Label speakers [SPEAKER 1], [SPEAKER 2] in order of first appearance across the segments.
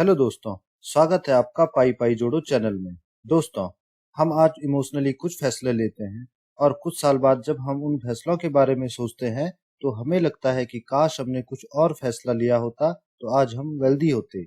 [SPEAKER 1] Hello दोस्तों, स्वागत है आपका पाई पाई जोड़ो चैनल में। दोस्तों, हम आज इमोशनली कुछ फैसले लेते हैं और कुछ साल बाद जब हम उन फैसलों के बारे में सोचते हैं तो हमें लगता है कि काश हमने कुछ और फैसला लिया होता तो आज हम वेल्दी होते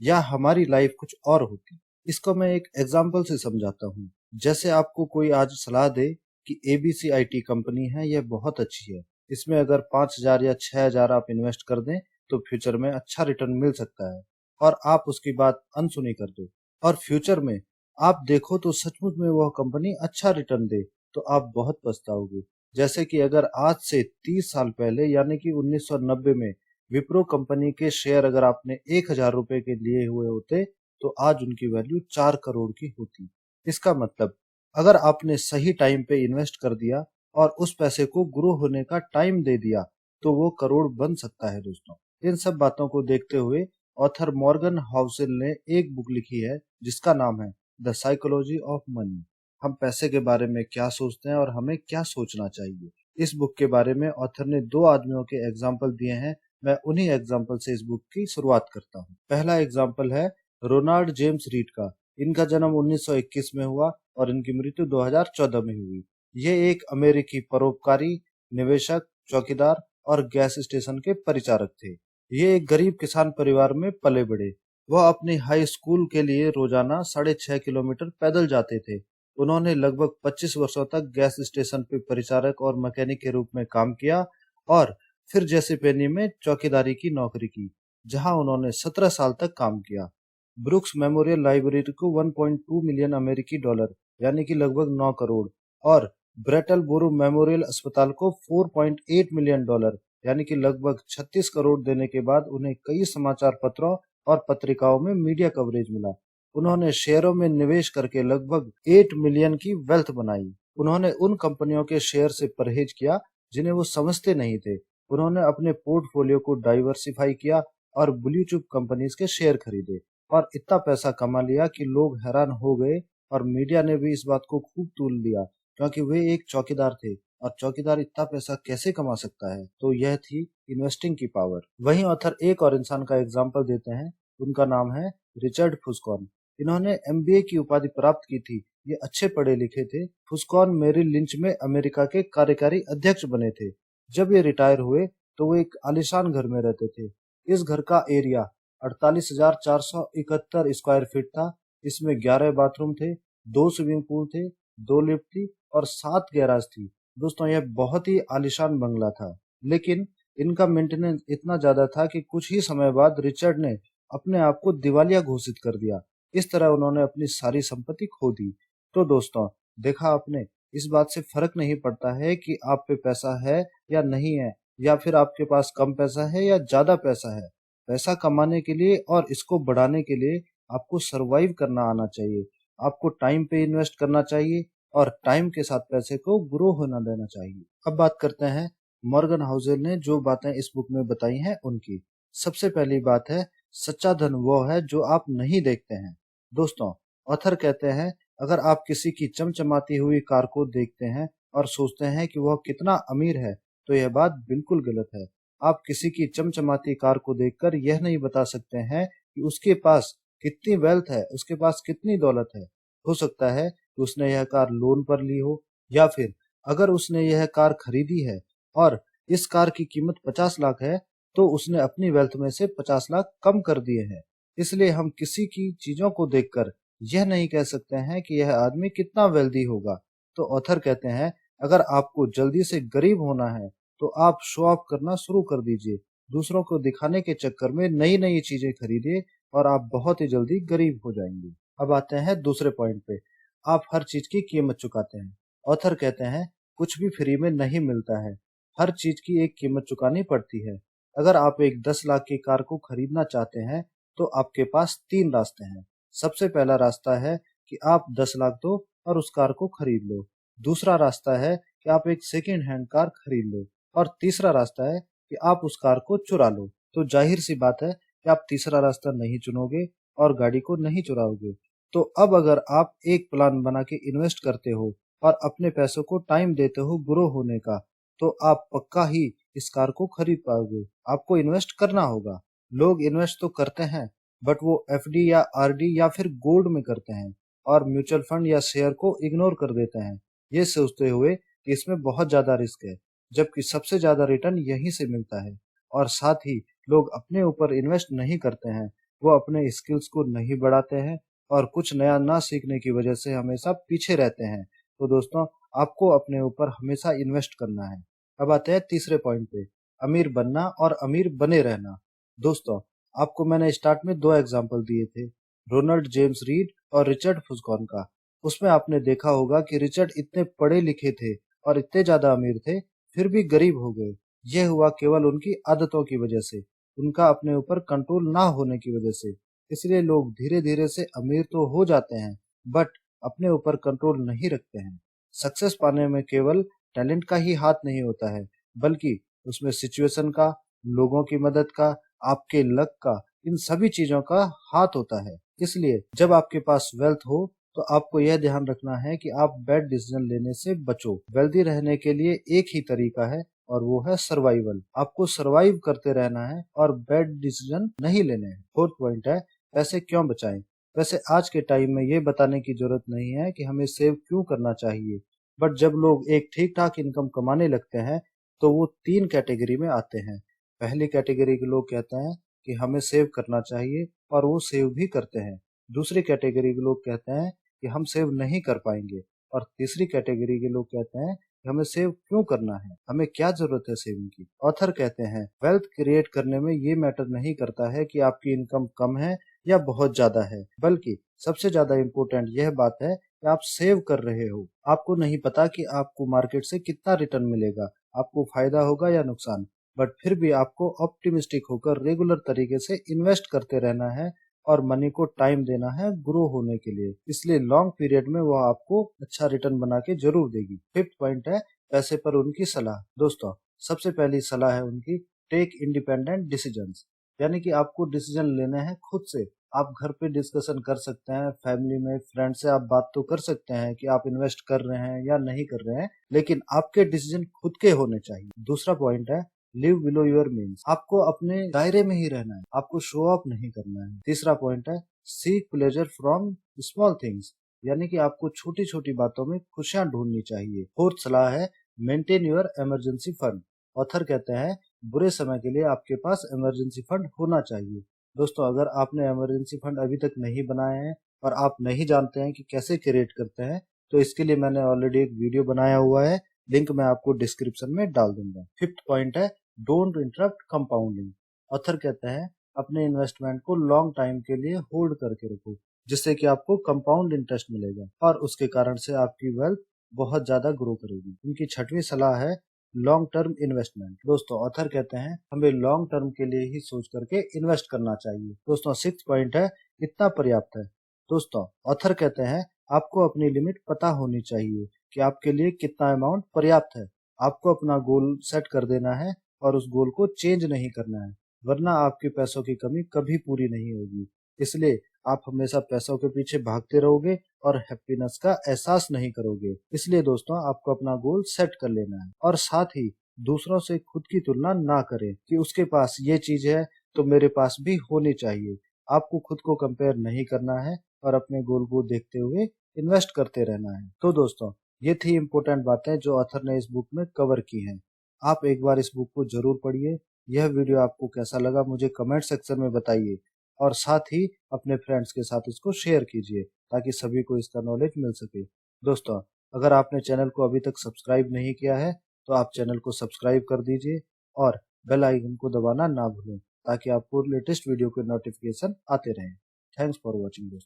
[SPEAKER 1] या हमारी लाइफ कुछ और होती। इसको मैं एक एग्जाम्पल से समझाता हूँ। जैसे आपको कोई आज सलाह दे कि एबीसी आईटी कंपनी है, यह बहुत अच्छी है, इसमें अगर 5,000 या 6,000 आप इन्वेस्ट कर दें तो फ्यूचर में अच्छा रिटर्न मिल सकता है, और आप उसकी बात अनसुनी कर दो और फ्यूचर में आप देखो तो सचमुच में वह कंपनी अच्छा रिटर्न दे तो आप बहुत पछताओगे। जैसे कि अगर आज से 30 साल पहले यानी कि 1990 में विप्रो कंपनी के शेयर अगर आपने 1,000 रुपए के लिए हुए होते तो आज उनकी वैल्यू 4 करोड़ की होती। इसका मतलब अगर आपने सही टाइम पे इन्वेस्ट कर दिया और उस पैसे को ग्रो होने का टाइम दे दिया तो वो करोड़ बन सकता है। दोस्तों, इन सब बातों को देखते हुए ऑथर मॉर्गन हाउसेल ने एक बुक लिखी है जिसका नाम है द साइकोलॉजी ऑफ मनी। हम पैसे के बारे में क्या सोचते हैं और हमें क्या सोचना चाहिए। इस बुक के बारे में ऑथर ने 2 आदमियों के एग्जाम्पल दिए हैं। मैं उन्हीं एग्जाम्पल से इस बुक की शुरुआत करता हूँ। पहला एग्जाम्पल है रोनाल्ड जेम्स रीड का। इनका जन्म 1921 में हुआ और इनकी मृत्यु 2014 में हुई। ये एक अमेरिकी परोपकारी, निवेशक, चौकीदार और गैस स्टेशन के परिचारक थे। ये एक गरीब किसान परिवार में पले बढ़े। वह अपनी हाई स्कूल के लिए रोजाना 6.5 किलोमीटर पैदल जाते थे। उन्होंने लगभग 25 वर्षों तक गैस स्टेशन पे परिचारक और मैकेनिक के रूप में काम किया और फिर जैसे पेनी में चौकीदारी की नौकरी की, जहां उन्होंने 17 साल तक काम किया। ब्रुक्स मेमोरियल लाइब्रेरी को 1.2 मिलियन अमेरिकी डॉलर यानी कि लगभग 9 करोड़ और ब्रेटल बोरो मेमोरियल अस्पताल को 4.8 मिलियन डॉलर यानी कि लगभग 36 करोड़ देने के बाद उन्हें कई समाचार पत्रों और पत्रिकाओं में मीडिया कवरेज मिला। उन्होंने शेयरों में निवेश करके लगभग 8 मिलियन की वेल्थ बनाई। उन्होंने उन कंपनियों के शेयर से परहेज किया जिन्हें वो समझते नहीं थे। उन्होंने अपने पोर्टफोलियो को डाइवर्सिफाई किया और ब्लू चिप कंपनीज के शेयर खरीदे और इतना पैसा कमा लिया कि लोग हैरान हो गए और मीडिया ने भी इस बात को खूब तूल दिया, क्योंकि वे एक चौकीदार थे और चौकीदार इतना पैसा कैसे कमा सकता है। तो यह थी इन्वेस्टिंग की पावर। वहीं ऑथर एक और इंसान का एग्जाम्पल देते हैं। उनका नाम है रिचर्ड फुस्कॉन। इन्होंने एमबीए की उपाधि प्राप्त की थी। ये अच्छे पढ़े लिखे थे। फुस्कॉन मेरिल लिंच में अमेरिका के कार्यकारी अध्यक्ष बने थे। जब ये रिटायर हुए तो वो एक आलीशान घर में रहते थे। इस घर का एरिया 48,471 स्क्वायर फीट था। इसमें 11 बाथरूम थे, 2 स्विमिंग पूल थे, 2 लिफ्ट थी और 7 गैराज थी। दोस्तों, यह बहुत ही आलीशान बंगला था, लेकिन इनका मेंटेनेंस इतना ज्यादा था कि कुछ ही समय बाद रिचर्ड ने अपने आप को दिवालिया घोषित कर दिया। इस तरह उन्होंने अपनी सारी संपत्ति खो दी। तो दोस्तों, देखा आपने, इस बात से फर्क नहीं पड़ता है कि आप पे पैसा है या नहीं है, या फिर आपके पास कम पैसा है या ज्यादा पैसा है। पैसा कमाने के लिए और इसको बढ़ाने के लिए आपको सरवाइव करना आना चाहिए। आपको टाइम पे इन्वेस्ट करना चाहिए और टाइम के साथ पैसे को ग्रो होना देना चाहिए। अब बात करते हैं मॉर्गन हाउसेल ने जो बातें इस बुक में बताई हैं उनकी। सबसे पहली बात है, सच्चा धन वो है जो आप नहीं देखते हैं। दोस्तों, ऑथर कहते हैं अगर आप किसी की चमचमाती हुई कार को देखते हैं और सोचते हैं कि वह कितना अमीर है तो यह बात बिल्कुल गलत है। आप किसी की चमचमाती कार को देखकर यह नहीं बता सकते हैं कि उसके पास कितनी वेल्थ है, उसके पास कितनी दौलत है। हो सकता है कि उसने यह कार लोन पर ली हो, या फिर अगर उसने यह कार खरीदी है और इस कार की कीमत 50 लाख है तो उसने अपनी वेल्थ में से 50 लाख कम कर दिए हैं। इसलिए हम किसी की चीजों को देखकर यह नहीं कह सकते हैं कि यह आदमी कितना वेल्दी होगा। तो ऑथर कहते हैं अगर आपको जल्दी से गरीब होना है तो आप शो ऑफ करना शुरू कर दीजिए। दूसरों को दिखाने के चक्कर में नई नई चीजें खरीदिए और आप बहुत ही जल्दी गरीब हो जाएंगे। अब आते हैं दूसरे पॉइंट पे, आप हर चीज की कीमत चुकाते हैं। ऑथर कहते हैं कुछ भी फ्री में नहीं मिलता है, हर चीज की एक कीमत चुकानी पड़ती है। अगर आप एक 10 लाख की कार को खरीदना चाहते हैं तो आपके पास 3 रास्ते हैं। सबसे पहला रास्ता है कि आप 10 लाख दो और उस कार को खरीद लो। दूसरा रास्ता है कि आप एक सेकेंड हैंड कार खरीद लो और तीसरा रास्ता है कि आप उस कार को चुरा लो। तो जाहिर सी बात है कि आप तीसरा रास्ता नहीं चुनोगे और गाड़ी को नहीं चुराओगे। तो अब अगर आप एक प्लान बना के इन्वेस्ट करते हो और अपने पैसों को टाइम देते हो ग्रो होने का, तो आप पक्का ही इस कार को खरीद पाओगे। आपको इन्वेस्ट करना होगा। लोग इन्वेस्ट तो करते हैं बट वो एफडी या आरडी या फिर गोल्ड में करते हैं और म्यूचुअल फंड या शेयर को इग्नोर कर देते हैं, ये सोचते हुए कि इसमें बहुत ज्यादा रिस्क है, जबकि सबसे ज्यादा रिटर्न यहीं से मिलता है। और साथ ही लोग अपने ऊपर इन्वेस्ट नहीं करते हैं, वो अपने स्किल्स को नहीं बढ़ाते हैं और कुछ नया ना सीखने की वजह से हमेशा पीछे रहते हैं। तो दोस्तों, आपको अपने ऊपर हमेशा इन्वेस्ट करना है। अब आते हैं तीसरे पॉइंट पे, अमीर बनना और अमीर बने रहना। दोस्तों, आपको मैंने स्टार्ट में दो एग्जांपल दिए थे, रोनाल्ड जेम्स रीड और रिचर्ड फुसकॉन का। उसमें आपने देखा होगा कि रिचर्ड इतने पढ़े लिखे थे और इतने ज्यादा अमीर थे, फिर भी गरीब हो गए। यह हुआ केवल उनकी आदतों की वजह से, उनका अपने ऊपर कंट्रोल ना होने की वजह से। इसलिए लोग धीरे धीरे से अमीर तो हो जाते हैं, बट अपने ऊपर कंट्रोल नहीं रखते हैं। सक्सेस पाने में केवल टैलेंट का ही हाथ नहीं होता है, बल्कि उसमें सिचुएशन का, लोगों की मदद का, आपके लक का, इन सभी चीजों का हाथ होता है। इसलिए जब आपके पास वेल्थ हो तो आपको यह ध्यान रखना है कि आप बैड डिसीजन लेने से बचो। वेल्दी रहने के लिए एक ही तरीका है और वो है सर्वाइवल। आपको सर्वाइव करते रहना है और बैड डिसीजन नहीं लेने हैं। फोर्थ पॉइंट है, पैसे क्यों बचाएं। वैसे आज के टाइम में ये बताने की जरूरत नहीं है कि हमें सेव क्यों करना चाहिए, बट जब लोग एक ठीक ठाक इनकम कमाने लगते हैं तो वो तीन कैटेगरी में आते हैं। पहली कैटेगरी के लोग कहते हैं कि हमें सेव करना चाहिए और वो सेव भी करते हैं। दूसरी कैटेगरी के लोग कहते हैं कि हम सेव नहीं कर पाएंगे। और तीसरी कैटेगरी के लोग कहते हैं कि हमें सेव क्यों करना है, हमें क्या जरूरत है सेविंग की। ऑथर कहते हैं वेल्थ क्रिएट करने में ये मैटर नहीं करता है कि आपकी इनकम कम है या बहुत ज्यादा है, बल्कि सबसे ज्यादा इम्पोर्टेंट यह बात है कि आप सेव कर रहे हो। आपको नहीं पता कि आपको मार्केट से कितना रिटर्न मिलेगा, आपको फायदा होगा या नुकसान, बट फिर भी आपको ऑप्टिमिस्टिक होकर रेगुलर तरीके से इन्वेस्ट करते रहना है और मनी को टाइम देना है ग्रो होने के लिए। इसलिए लॉन्ग पीरियड में वो आपको अच्छा रिटर्न बना के जरूर देगी। फिफ्थ पॉइंट है, पैसे पर उनकी सलाह। दोस्तों, सबसे पहली सलाह है उनकी, टेक इंडिपेंडेंट डिसीजंस। यानी कि आपको डिसीजन लेने हैं खुद से। आप घर पे डिस्कशन कर सकते हैं, फैमिली में, फ्रेंड से आप बात तो कर सकते हैं कि आप इन्वेस्ट कर रहे हैं या नहीं कर रहे हैं, लेकिन आपके डिसीजन खुद के होने चाहिए। दूसरा पॉइंट है, लिव बिलो योर मीन्स। आपको अपने दायरे में ही रहना है, आपको शो ऑफ नहीं करना है। तीसरा पॉइंट है, seek pleasure from small things. यानी कि आपको छोटी छोटी बातों में खुशियां ढूंढनी चाहिए। फोर्थ सलाह है, maintain your emergency fund. Author कहते हैं बुरे समय के लिए आपके पास इमरजेंसी फंड होना चाहिए। दोस्तों, अगर आपने इमरजेंसी फंड अभी तक नहीं बनाए हैं और आप नहीं जानते हैं कि कैसे क्रिएट करते हैं, तो इसके लिए मैंने ऑलरेडी एक वीडियो बनाया हुआ है, लिंक मैं आपको डिस्क्रिप्शन में डाल दूंगा। फिफ्थ पॉइंट है, डोंट इंटरप्ट कंपाउंडिंग। ऑथर कहते हैं अपने इन्वेस्टमेंट को लॉन्ग टाइम के लिए होल्ड करके रखो, जिससे कि आपको कंपाउंड इंटरेस्ट मिलेगा और उसके कारण से आपकी वेल्थ बहुत ज्यादा ग्रो करेगी। उनकी छठवीं सलाह है, लॉन्ग टर्म इन्वेस्टमेंट। दोस्तों, ऑथर कहते हैं हमें लॉन्ग टर्म के लिए ही सोच करके इन्वेस्ट करना चाहिए। दोस्तों, सिक्स पॉइंट है, इतना पर्याप्त है। दोस्तों, ऑथर कहते हैं आपको अपनी लिमिट पता होनी चाहिए कि आपके लिए कितना अमाउंट पर्याप्त है। आपको अपना गोल सेट कर देना है और उस गोल को चेंज नहीं करना है, वरना आपके पैसों की कमी कभी पूरी नहीं होगी। इसलिए आप हमेशा पैसों के पीछे भागते रहोगे और हैप्पीनेस का एहसास नहीं करोगे। इसलिए दोस्तों, आपको अपना गोल सेट कर लेना है और साथ ही दूसरों से खुद की तुलना ना करें कि उसके पास ये चीज है तो मेरे पास भी होनी चाहिए। आपको खुद को कंपेयर नहीं करना है और अपने गोल को देखते हुए इन्वेस्ट करते रहना है। तो दोस्तों, ये थी इम्पोर्टेंट बातें जो ऑथर ने इस बुक में कवर की हैं। आप एक बार इस बुक को जरूर पढ़िए। यह वीडियो आपको कैसा लगा मुझे कमेंट सेक्शन में बताइए और साथ ही अपने फ्रेंड्स के साथ इसको शेयर कीजिए ताकि सभी को इसका नॉलेज मिल सके। दोस्तों, अगर आपने चैनल को अभी तक सब्सक्राइब नहीं किया है तो आप चैनल को सब्सक्राइब कर दीजिए और बेल आइकन को दबाना ना भूलें ताकि आपको लेटेस्ट वीडियो के नोटिफिकेशन आते रहें। थैंक्स फॉर वॉचिंग दोस्तों।